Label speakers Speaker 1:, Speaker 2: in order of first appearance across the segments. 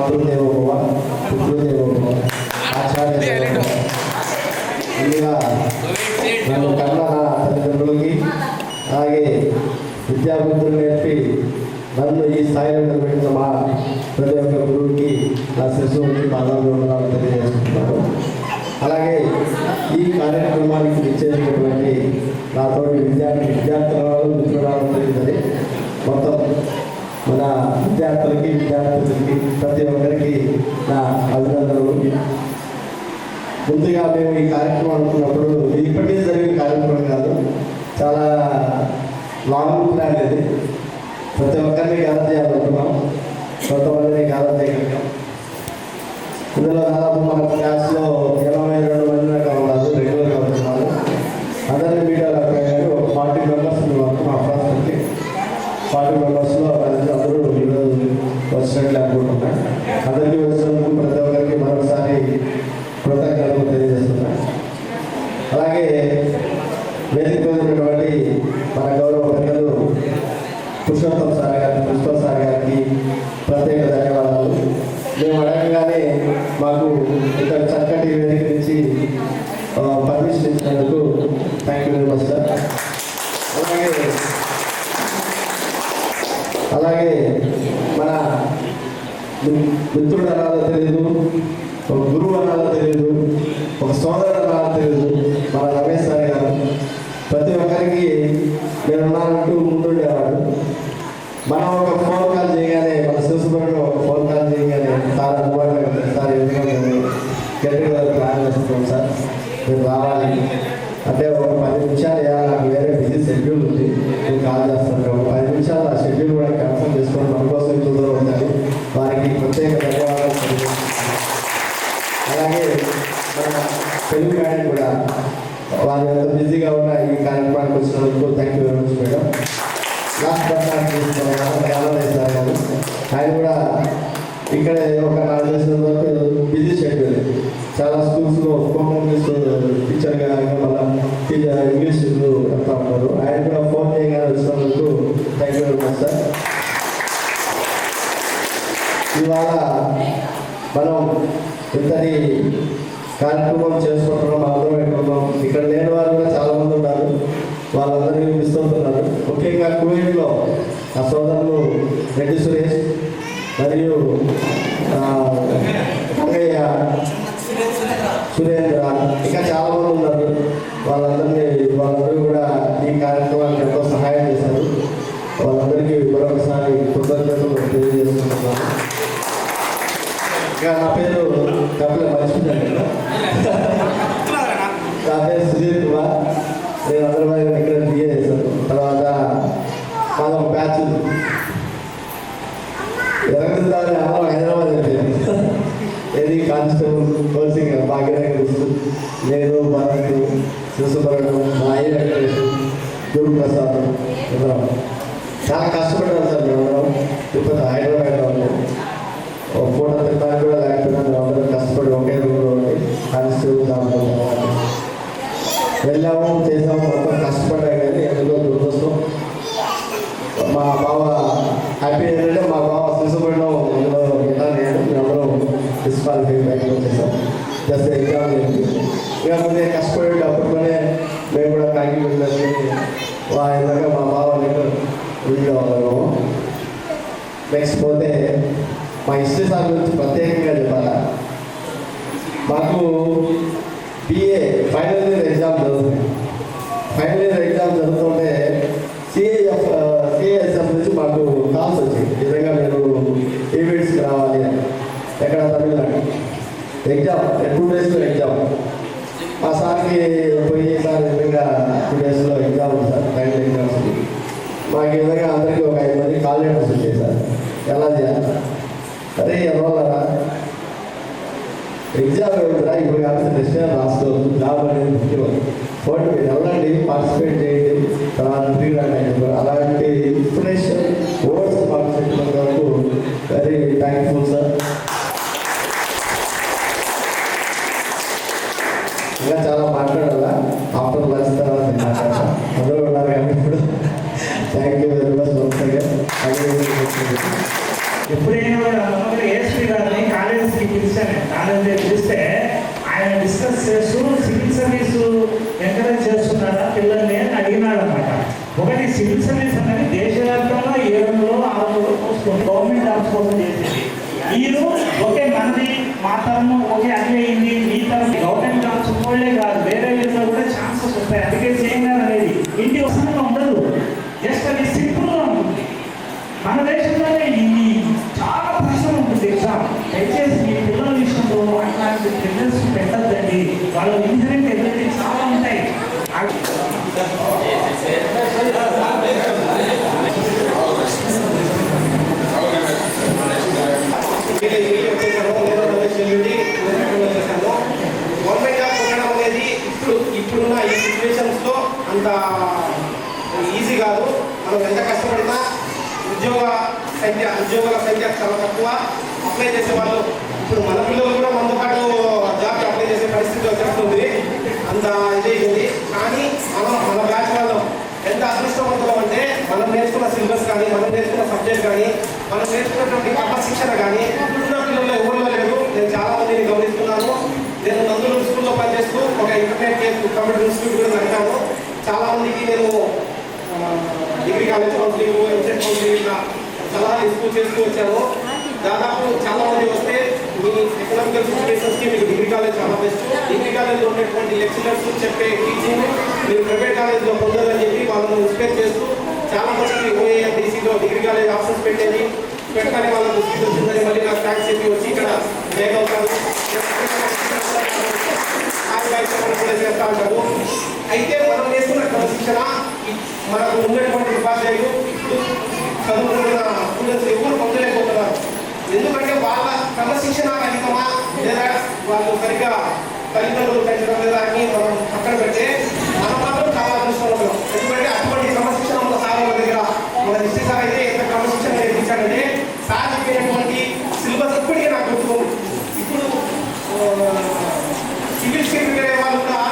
Speaker 1: మాతృదేవోభవ పితృదేవోభవ ఆచార్య ముందుగా నన్ను కన్న తల్లిదండ్రులకి అలాగే విద్యాబుద్ధులు నేర్పి నన్ను ఈ స్థాయిలో నిలబెట్టిన మా ప్రతి ఒక్క గురువుకి నా శిశువుకి పాదాలు ఉండాలని తెలియజేసుకుంటున్నాను. అలాగే ఈ కార్యక్రమానికి ఇచ్చేటటువంటి నాతోటి విద్యార్థులు మిత్రురాలు తెలియదు. మొత్తం మన విద్యార్థులకి ప్రతి ఒక్కరికి నా అభినందనలు. ముందుగా మేము ఈ కార్యక్రమం అనుకున్నప్పుడు ఇప్పటికే జరిగిన కార్యక్రమం కాదు, చాలా లాంగ్ ప్లాన్ ఇది. ప్రతి ఒక్కరిని గ్యాదర్ చేయాలనుకున్నాం, కొంతమందిని గ్యాదర్ చేయగలిగాం. ఇందులో దాదాపు మన క్లాస్లో 22 మంది దాకా ఉన్నారు, రెగ్యులర్గా ఉంటున్నారు. అందరినీ మీడియాలో ఒక 40 మెంబర్స్ మా ప్రాసెస్కి 40 మెంబర్స్లో అందరూ ఈరోజు వచ్చినట్లు అనుకుంటున్నాను. అందరికీ వచ్చినందుకు ప్రతి ఒక్కరికి మరొకసారి కృతజ్ఞతలు తెలియజేస్తున్నాను. అలాగే వేదిక ఉన్నటువంటి మన గౌరవ పెద్దలు పురుషోత్తం సార్ గారికి, ప్రిన్సిపల్ సార్ గారికి ప్రత్యేక ధన్యవాదాలు. మేము అడగగానే మాకు ఇక్కడ చక్కటి వేదిక నుంచి పర్మిషన్ ఇచ్చినందుకు thank you very much sir. అలాగే మన మిత్రుడు అనాలో తెలియదు, ఒక గురువు అనాలో తెలియదు, ఒక సోదరుడు అనాలో తెలియదు మన రమేష్ సార్ గారు. ప్రతి ఒక్కరికి నేను ఉన్నానంటూ ముందుండేవాడు. మనం ఒక ఫోన్ కాల్ చేయగానే, మన శిశుబడిలో ఒక ఫోన్ కాల్ చేయగానే సార్ అందుబాటులో సార్ ఎందుకంటే గట్టిగా ప్లాన్ చేస్తున్నాం సార్, మీరు రావాలి అంటే ఒక 10 నిమిషాలు నాకు వేరే బిజీ షెడ్యూల్ ఉంది, నేను కాల్ చేస్తాను. ఒక 10 నిమిషాలు ఆ షెడ్యూల్ కూడా కన్ఫర్మ్ చేసుకొని మన కోసం ఇంట్లో ఉండాలి. వారికి ప్రత్యేక ధన్యవాదాలు తెలియజేస్తున్నాను. అలాగే మన తెలుగు మేడం కూడా వారు ఎంత బిజీగా ఉన్న ఈ కార్యక్రమానికి వచ్చినందుకు thank you very much madam. Last sir గారు ఆయన కూడా ఇక్కడ ఒక 4 దేశాల వరకు బిజీ షెడ్యూల్, చాలా స్కూల్స్లో స్పోకెన్ ఇంగ్లీష్ టీచర్గా మళ్ళీ ఇంగ్లీష్ చెప్తా ఉంటారు. ఆయన కూడా ఫోన్ చేయగానే వచ్చినందుకు thank you very much sir. ఇవాళ మనం ఇంతటి కార్యక్రమం చేసుకుంటున్నాం, అందరం పెట్టుకున్నాం. ఇక్కడ లేని వారు కూడా చాలామంది ఉన్నారు, వాళ్ళందరినీ మిస్తుంటున్నారు. ముఖ్యంగా కువైట్లో ఆ సోదరులు రెడ్డి సురేష్ మరియు సురేంద్ర ఇంకా చాలామంది ఉన్నారు. వాళ్ళందరూ కూడా ఈ కార్యక్రమానికి ఎంతో సహాయం చేశారు. వాళ్ళందరికీ మరొకసారి కృతజ్ఞతలు తెలియజేస్తున్నాను. ఇంకా నా పేరు డబ్బులు మర్చిపోయాను కదా, నా పేరు సుధీర్ కుమార్. నేను అందరూ ఇక్కడ బిఏ చేశాను. తర్వాత మనం బ్యాచ్ ఎరగదారి హైదరాబాద్ అయిపోయింది. ఏది కానిస్టేబుల్ కోచింగ్ భాగ్యనగర్ నేను భరత్ శిశుభరణం నాయి వెంకటేష్ గురుప్రసాద్ అందరం చాలా కష్టపడ్డాం సార్. మేమందరం ఇప్పుడు హైదరాబాద్లో ఉన్నాం. ఫోటో తినడానికి కూడా లేకపోయినా మేము అందరం కష్టపడి ఒకే రూమ్లో ఉండి కానిస్టేబుల్ దాంట్లో వెళ్ళాము, చేసాము, మొత్తం కష్టపడ్డా. కానీ ఎందులో దురదృష్టం మా బావ హ్యాపీ ఏంటంటే మా బావ శిశుభరణం అందులో నేను మేమందరం డిస్క్వాలిఫై బయటకు వచ్చేసాం. జస్ట్ ఎగ్జామ్ చేసి ఇక ముందే కష్టపడేటప్పుడునే మేము కూడా కాకి వెళ్ళాలి. విధంగా మా బావ వీడియో అవ్వగలము. నెక్స్ట్ పోతే మా హిస్టరీ సార్ గురించి ప్రత్యేకంగా చెప్పాలా. మాకు బిఏ ఫైనల్ ఇయర్ ఎగ్జామ్ జరుగుతుంది. ఫైనల్ ఇయర్ ఎగ్జామ్ జరుగుతుంటే సిఏఎస్ఎఫ్ నుంచి మాకు కాల్స్ వచ్చాయి, విధంగా మీరు ఈవెంట్స్కి రావాలి అని. ఎక్కడ తమిళనాడు ఎగ్జామ్ 2 డేస్లో ఎగ్జామ్. మా సార్కి పోయి సార్ విధంగా 2 డేస్లో ఎగ్జామ్ ఉంది సార్, ఫైనల్ ఎగ్జామ్స్. మాకు ఈ విధంగా అందరికీ ఒక 5 మంది కాల్ లెటర్స్ వచ్చాయి సార్, ఎలా చేయాలి. అదే ఎవరా ఎగ్జామ్ వెళ్తారా ఇప్పుడు కావాల్సిన డెస్టినేషన్ రాసుకోవచ్చు, జాబ్ అనేది ముఖ్యం. ఫోటో మీరు వెళ్ళండి, పార్టిసిపేట్ చేయండి, తర్వాత రండి. అలాంటి ఇన్స్పిరేషన్ వర్డ్స్ మాకు చెప్పినంత వరకు వెరీ థ్యాంక్ఫుల్ సార్. ఇంకా చాలా మాట్లాడాలా, ఆఫ్టర్ లంచ్ తర్వాత మాట్లాడతాం. అందరూ ఉన్నారు కానీ ఇప్పుడు థ్యాంక్ యూ వెరీ మచ్.
Speaker 2: ఎప్పుడైనా ఏఎస్పీ గారిని కాలేజీ పిలిస్తే ఆయన డిస్కస్ చేస్తూ సివిల్ సర్వీసు ఎంకరేజ్ చేస్తున్నారా పిల్లల్ని అని అడిగినాడు అనమాట. ఒకటి సివిల్ సర్వీస్ అనేది దేశవ్యాప్తంగా 700 600 పోస్టులు గవర్నమెంట్ జాబ్స్ కోసం చేసేది. వీరు ఒకే మనది మా తరం ఒకే అయ్యింది ఈ తరం గవర్నమెంట్ జాబ్స్ వాళ్ళే కాదు వేరే విధంగా కూడా ఛాన్సెస్ వస్తాయి. అందుకే చేయాలి అనేది ఇంటి వసంగా ఉండదు, జస్ట్ అది సింపుల్గా ఉంటుంది. మన దేశంలోనే ఇది చాలా ప్రశ్న ఉంటుంది ఎగ్జామ్. దయచేసి మీ పిల్లల విషయంలో అట్లాంటి ప్రెజర్స్ పెట్టద్దండి. వాళ్ళ ఇన్సిడెంట్ ఎదుటి చాలా ఉంటాయి.
Speaker 1: గవర్నమెంట్ జాబ్ కొట్టడం అనేది ఇప్పుడున్న ఈ సిచ్యువేషన్స్లో అంత ఈజీ కాదు. మనం ఎంత కష్టపడినా ఉద్యోగాల సంఖ్య చాలా తక్కువ. అప్లై చేసే వాళ్ళు ఇప్పుడు మన పిల్లలు కూడా మనతో పాటు జాబ్ అప్లై చేసే పరిస్థితి వచ్చేస్తుంది. అంత ఇదైంది. కానీ మన బ్యాచ్ వాళ్ళు ఎంత అదృష్టవంతులం అంటే మనం నేర్చుకున్న సిలబస్ కానీ మనం నేర్చుకున్న సబ్జెక్ట్ కానీ మనం నేర్చుకున్నటువంటి క్రమశిక్షణ కానీ ఇప్పుడున్న పిల్లల్లో ఎవరిలో లేదు. నేను చాలా మందిని గమనిస్తున్నాను. నేను నందూరు స్కూల్లో పనిచేస్తూ ఒక ఇంటర్నెట్ కంప్యూటర్ ఇన్స్టిట్యూట్ కూడా జరిగాను. చాలా మందికి నేను degree college counselling EAMCET counselling సలహాలు చేస్తూ వచ్చాను. దాదాపు చాలా మంది వస్తే మీ ఎకనామికల్ సిచ్యువేషన్స్కి మీకు డిగ్రీ కాలేజ్ చాలా బెస్ట్. డిగ్రీ కాలేజ్లో ఉన్నటువంటి లెక్చరర్స్ చెప్పే టీచింగ్ మీరు ప్రైవేట్ కాలేజ్లో పొందాలని చెప్పి వాళ్ళని ఇన్స్పైర్ చేస్తూ చాలా మందికి ఓఏఎండిసిలో డిగ్రీ కాలేజ్ ఆప్షన్స్ పెట్టడానికి వాళ్ళకు సీట్ వచ్చిందని మళ్ళీ నాకు ట్యాక్స్ చెప్పి వచ్చి ఇక్కడ బ్రేక్ అవుతారు కూడా చేస్తూ ఉంటారు. అయితే మనం నేర్చుకున్న క్రమశిక్షణ మనకు ఉన్నటువంటి ఉపాధ్యాయులు ఇప్పుడు చదువుకున్న స్టూడెంట్స్ ఎవరు పొందలేకపోతున్నారు. ఎందుకంటే వాళ్ళ క్రమశిక్షణ రహితమా లేదా వాళ్ళు సరిగ్గా తల్లిదండ్రులు పెంచడం లేదా అని మనం పక్కన పెడితే మనం మాత్రం చాలా అదృష్టంలో. ఎందుకంటే అటువంటి క్రమశిక్షణ ఉన్న సార్ వాళ్ళ దగ్గర మన హిస్టరీ సార్ అయితే ఎంత క్రమశిక్షణ నేర్పించాడంటే సార్ చెప్పినటువంటి సిలబస్ ఇప్పటికీ నాకు గుర్తుంది. ఇప్పుడు సివిల్ సెక్రటరీ వాళ్ళు కూడా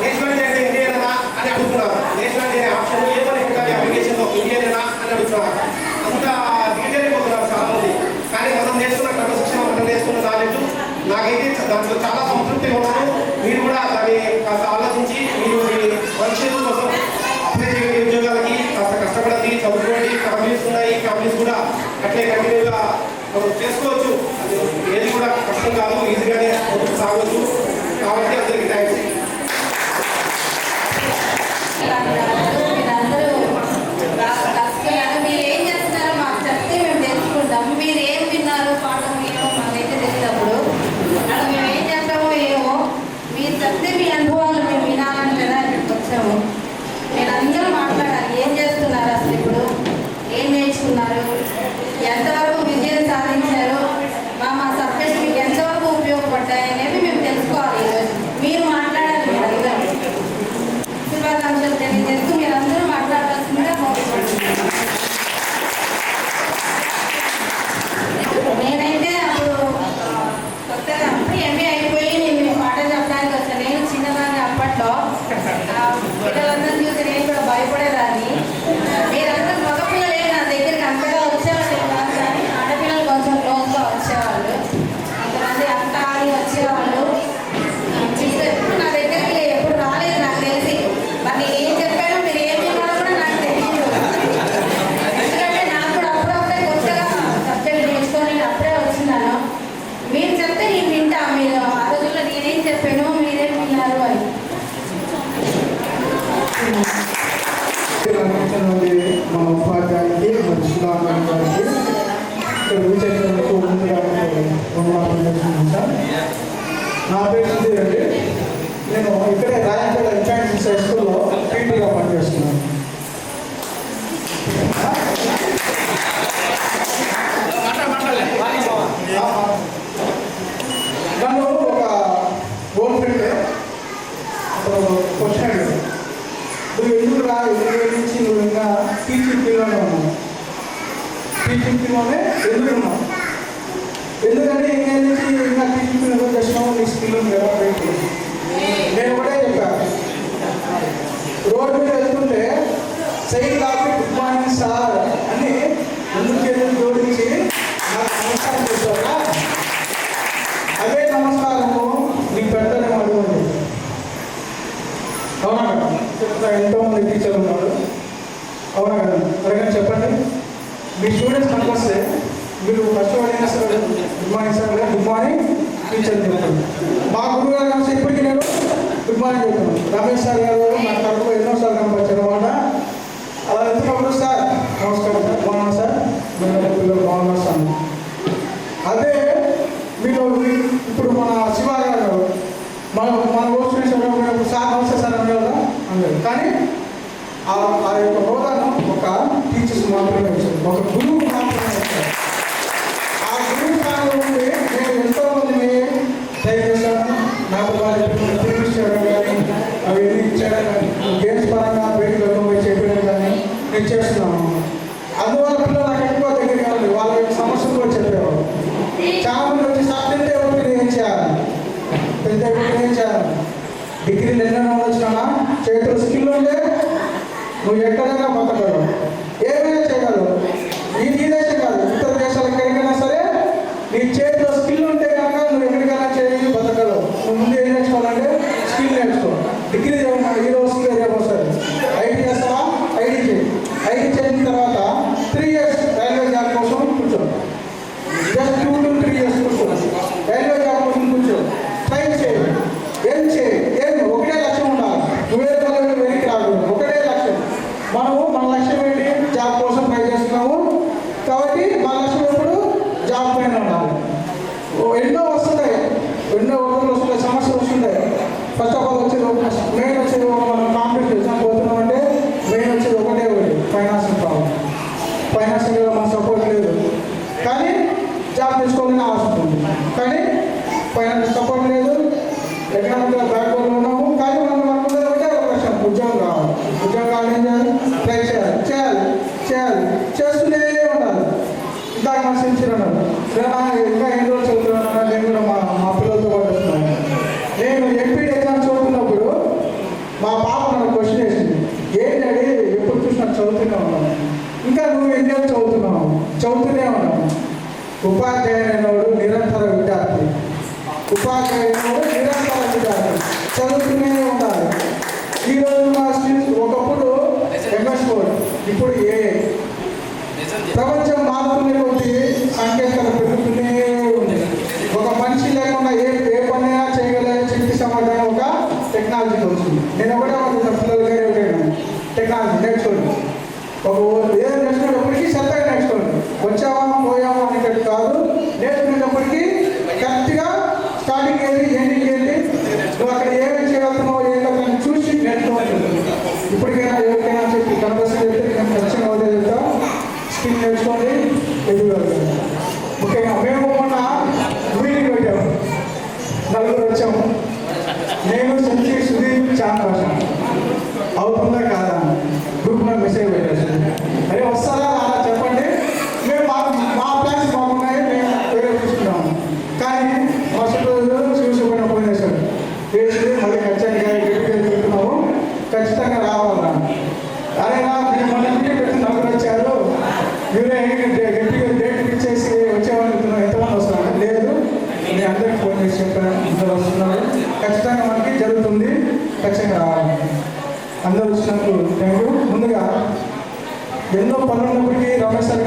Speaker 1: నేషనల్ అంటే ఇండియనా అని అడుగుతున్నారు. నేషనల్ అనే ఆప్షన్ ఏమని పెట్టాలి అప్లికేషన్లో ఇండియనా అని అడుగుతున్నారు. అంత దిగజారిపోతున్నారు చాలా మంది. కానీ మనం నేర్చుకున్న క్రమశిక్షణ మనం నేర్చుకున్న నాలెడ్జ్ నాకైతే దాంట్లో చాలా సంతృప్తిగా ఉన్నాను. మీరు కూడా దాన్ని కాస్త ఆలోచించి మీరు మీ భవిష్యత్తు కోసం అప్లై చేయండి. ఉద్యోగాలకి కాస్త కష్టపడండి, చదువుకోండి. ఫ్యామిలీస్ ఉన్నాయి, ఫ్యామిలీస్ కూడా అట్లే కంటిన్యూగా మనం చేసుకోవచ్చు. అది ఏది కూడా కష్టం కాదు, ఈజీగానే సాగవచ్చు. కాబట్టి అందరికీ థ్యాంక్స్.
Speaker 3: మీరు ఏం చేస్తున్నారో మాకు చెప్తే మేము తెలుసుకుంటాము. మీరు ఏం విన్నారు పాఠం ఏమో మాకైతే తెలియనప్పుడు అక్కడ మేము ఏం చెప్పామో ఏమో మీరు చెప్తే మీ అనుభవాలు మేము వినాలని కదా ఇక్కడికి వచ్చాము. మీరందరూ మాట్లాడాలి. ఏం చేస్తున్నారు అసలు, ఇప్పుడు ఏం నేర్చుకున్నారు, ఎంతవరకు విజయం సాధించారు, మా సబ్జెక్ట్ మీకు ఎంతవరకు ఉపయోగపడ్డాయి అనేవి మేము తెలుసుకోవాలి. ఈరోజు మీరు మాట్లాడాలి. మీరందరూ శుభాకాంక్షలు తెలియజేస్తూ మీరందరూ మాట్లాడాల్సిందిగా కోరుకుంటున్నాను. నేనైతే అప్పుడు కొత్తగా అప్పుడు ఎంఏ అయిపోయి నేను పాట చెప్పడానికి వచ్చాను. నేను చిన్నదాన్ని అప్పట్లో పిల్లలందరూ చూసి నేను కూడా భయపడేదాన్ని. మీరందరూ మగపిల్లలే నా దగ్గరికి అంతగా వచ్చేవాళ్ళు కాదు, కానీ ఆడపిల్లలు కొంచెం క్లోజ్గా వచ్చేవాళ్ళు. కొంతమంది అక్క అని వచ్చేవాళ్ళు. ఎప్పుడు నా దగ్గరికి ఎప్పుడు రాలేదు నాకు తెలిసి. మరి నేను ఏం చెప్పానో మీరు ఏం విన్నారో కూడా నాకు తెలియదు. ఎందుకంటే నాకు కూడా అప్పుడప్పుడే కొత్తగా సబ్జెక్ట్ నేర్చుకొని అప్పుడే వచ్చినాను. మీరు చెప్తే నేను వింటా. మీరు ఆ రోజుల్లో నేనేం చెప్పాను మీరేం విన్నారు అని.
Speaker 4: మన ఉపాధ్యాయునికి నా పేరు సుధీర్ అండి. నేను ఇక్కడే రాయంపేట ఇన్ఫాంట్స్ హై స్కూల్లో పీటీగా పనిచేస్తున్నాను. నన్ను ఒక గోల్ ఫ్రెండ్ క్వశ్చన్ అడిగాడు, నువ్వు ఎందుకు రా ఎందుకు నుంచి నువ్వు ఇంకా టీచింగ్ ఫీల్డ్లోనే ఉన్నావు, టీచింగ్ ఫీల్డ్లోనే ఎందుకు ఉన్నావు, ఎందుకంటే ఇంకా నుంచి ఇంకా టీచింగ్ ఫీల్డ్లో చేసినావు, నీ స్కిల్ ఉంది కదా బయటికి. నేను కూడా చెప్పాను, రోడ్డు మీద వెళ్తుంటే సైకిల్ ఆపి గుడ్ మార్నింగ్ సార్ అని ఎందుకు జోడించి నాకు నమస్కారం చేస్తారా మీ స్టూడెంట్స్ మనకు వస్తే మీరు ఫస్ట్ అయినా sir good morning sir good morning teacher చెప్తాను. మా గురువు గారు కలిసి ఇప్పటికీ నేను గుడ్ మార్నింగ్ చెప్తాను. రమేష్ సార్ గారు నా కడుపు ఎన్నోసార్లు కనిపించారు అనమాట. అలా ఎందుకు సార్ నమస్కారం సార్ బాగున్నాను సార్ మీరు పిల్లలు బాగున్నారు సార్. అదే మీరు ఇప్పుడు మన శివ గారు మన ఓస్టూడెంట్స్ ఎవరైనా సార్ నమస్తే సార్ అన్నారు కదా అన్నారు. కానీ ఆ యొక్క హోదాను ఒక టీచర్స్ మాత్రమే వచ్చారు, ఒక గురువు మాత్రమే వచ్చారు. ఆ గురువు స్థానంలో ఉండి నేను ఎంతో మందిని దయచేశాను. నాకు వాళ్ళు తిరిగిచ్చడం కానీ అవి ఎన్ని ఇచ్చాడో కానీ గేమ్స్ పరంగా బయటలో పోయి చెప్పడం కానీ నేను చేస్తున్నాను. అందువల్ల పిల్లలు నాకు ఎక్కువ దగ్గర కావాలి, వాళ్ళ యొక్క సమస్యలు కూడా చెప్పేవాళ్ళు. చాలా మంది వచ్చి సార్ పెద్ద ఒకటి ఏం చేయాలి, పెద్ద ఒకటి ఏం చేయాలి, డిగ్రీలు ఎన్నో వచ్చినా చేతులు స్కిల్ ఉంటే నువ్వు ఎక్కడైనా బతకగలవు, ఏమైనా చేయగలవు. ఈ దేశం కాదు, ఇతర దేశాలకు ఎక్కడికైనా సరే నీ చేతిలో స్కిల్ ఉంటే కనుక నువ్వు ఎక్కడికైనా చేయి బతకగలవు. నువ్వు ముందు ఏం నేర్చుకోవాలంటే స్కిల్ నేర్చుకో. డిగ్రీ ఈరోజు స్కిల్ రేపు వస్తుంది. ఐటీ చేస్తావా, ఐటీ చేయి. ఐటీ చేసిన తర్వాత 3 years రైల్వే జాబ్ కోసం కూర్చో. జస్ట్ 2 to 3 years కూర్చో, రైల్వే జాబ్ కోసం కూర్చో. ట్రై చేయి, ఏం చేయి, ఏం ఒకటే లక్ష్యం ఉండాలి. నువ్వే వెనక్కి రాకూడదు, ఒకటే లక్ష్యం. మనము మన లక్ష్యం ఏంటి, జాబ్ కోసం ట్రై చేస్తున్నాము కాబట్టి మన లక్ష్యం ఎప్పుడు జాబ్ పైన ఉండాలి. ఎన్నో వస్తున్నాయి, ఎన్నో ఒత్తిళ్ళు వస్తున్నాయి, సమస్యలు వస్తున్నాయి. ఫస్ట్ ఆఫ్ ఆల్ వచ్చేది మెయిన్ వచ్చేది మనం కాంపిటేటివ్ ఎగ్జామ్ పోతున్నాం అంటే మెయిన్ వచ్చేది ఒకటే ఫైనాన్షియల్ ప్రాబ్లం. ఫైనాన్షియల్గా మన సపోర్ట్ లేదు కానీ జాబ్ తీసుకోవాలని ఆశ ఉంటుంది, కానీ ఫైనాన్షియల్ సపోర్ట్ లేదు. ఎకనామిక్గా బ్యాక్వర్డ్ ఉన్నాము కానీ మనకు ఒకటే అవకాశం, ఉద్యోగం కావాలి. ఉద్యోగాలు ఏం చేయాలి, ట్రై చేయాలి, చేయాలి చేయాలి చేస్తూనే ఉండాలి. ఇందాక మా సిన్సియర్ అన్నారు, ఇంకా ఎన్ని రోజులు చదువుతున్నాను, నేను కూడా మా పిల్లలతో పాటు వస్తున్నాను. నేను ఎంపీడీ ఎగ్జామ్ చదువుతున్నప్పుడు మా పాప నన్ను క్వశ్చన్ వేసింది, ఏంటి డాడీ ఎప్పుడు చూసినా చదువుతూనే ఉన్నాను, ఇంకా నువ్వు ఎన్ని రోజులు చదువుతున్నావు, చదువుతూనే ఉన్నావు. ఉపాధ్యాయుడు నిరంతర విద్యార్థి, ఉపాధ్యాయుడు నిరంతర విద్యార్థి, చదువుతూనే ఉండాలి. ఈరోజు మా స్కిల్స్ ఒకప్పుడు MS Word, ఇప్పుడు ప్రపంచం మారుతున్న కొద్దీ సాంకేతికత పెరుగుతూనే ఉంది. ఒక మనిషి లేకుండా ఏ పనైనా చేయగలిగే శక్తి సమాధానం ఒక టెక్నాలజీకి వచ్చింది. నేను ఒకటే పిల్లలకి టెక్నాలజీ నేర్చుకోండి. ఏదో నేర్చుకునేటప్పటికీ శ్రద్ధగా నేర్చుకోండి. వచ్చావా పోయావా అనేటట్టు కాదు, నేర్చుకునేటప్పటికీ కరెక్ట్గా స్టార్టింగ్ ఏంటి ఎండింగ్ ఏంటి, నువ్వు అక్కడ ఏమేమి చేయగలుగుతున్నావు ఏంటో దాన్ని చూసి నేర్చుకోవాలి. ఇప్పటికైనా ఎవరికైనా చెప్పి కనబడి చెప్తే నేను ఖచ్చితంగా అవుతే చెప్తా, స్కిల్ నేర్చుకోండి, ఎదుగుతారు. ముఖ్యంగా మేము మొన్న మీటింగ్ పెట్టాము, 4 వచ్చాము. నేను సంచి సుదీప్ చాలా భాష అవుతుందా కాదా గ్రూప్లో మెసేజ్ పెట్టేసి, అరే వస్తారా అలా చెప్పండి, మేము మా ప్లాన్స్ బాగున్నాయి, మేము వేరే చూసుకున్నాము. కానీ ఫస్ట్ రోజు చూసుకున్న ఫోన్ చేశాడు, వేసి మళ్ళీ ఖచ్చితంగా వెళ్తున్నాము, ఖచ్చితంగా రావాలా. అరే మీరు మన ఇంటికి పెట్టి 4 వచ్చారు, మీరే గట్టిగా డేట్ ఫిక్స్ చేసి వచ్చేవాళ్ళు ఎంతమంది వస్తున్నారు, లేదు నేను అందరికి ఫోన్ చేసి చెప్పాను, అందరూ వస్తున్నారు, ఖచ్చితంగా మనకి జరుగుతుంది, ఖచ్చితంగా రావాలి. అందరూ వచ్చినందుకు థ్యాంక్ యూ. ముందుగా ఎన్నో పనులు ఉన్నప్పటికీ రమేష్ సార్